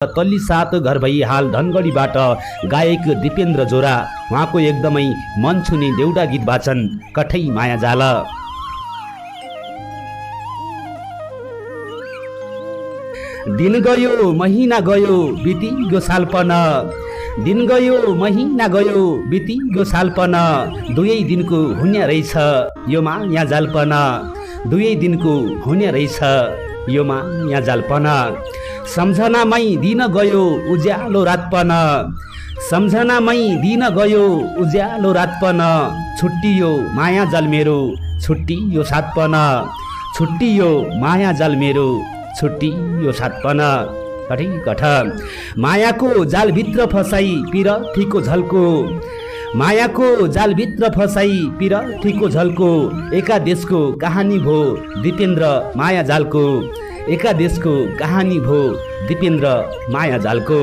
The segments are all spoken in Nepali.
तल्ली सात घर भई हाल धनगढीबाट गायक दिपेन्द्र जोरा। उहाँको एकदमै मन छुने देउडा गीत वाचन कठै माया जाल। दिन गयो महिना गयो बितिगयो सालपन, दिन गयो महिना गयो बितिगयो सालपन, दुवै दिनको हुने रहेछ यो माया जालपन, दुवै दिनको हुने रहेछ यो माया जालपन। सम्झनामै दिन गयो उज्यालो रातपन, सम्झनामै दिन गयो उज्यालो रातपन, छुट्टियो माया जाल मेरो छुट्टियो सातपन, छुट्टियो माया जाल मेरो छुट्टियो सातपन। कठै कठ मायाको जालभित्र फसाई पिरथीको झल्को, मायाको जालभित्र फसाई पिरथीको झल्को, एका देशको कहानी भो दिपेन्द्र माया जालको, एका देशको कहानी भो दिपेन्द्र माया जालको।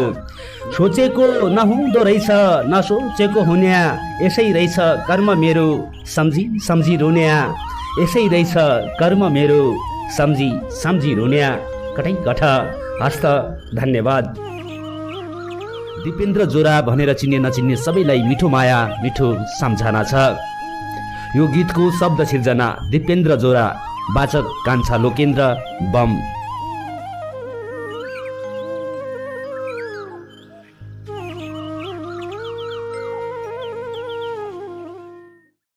सोचेको नहुँदो रहेछ नसोचेको हुन्या, यसै रहेछ कर्म मेरो सम्झी सम्झी रुन्या, यसै रहेछ कर्म मेरो सम्झी सम्झी रुन्या। कठै कठ हस्त धन्यवाद। दिपेन्द्र जोरा भनेर चिन्ने नचिन्ने सबैलाई मिठो माया मिठो सम्झना छ। यो गीतको शब्द सिर्जना दिपेन्द्र जोरा, वाचक कान्छा लोकेन्द्र बम।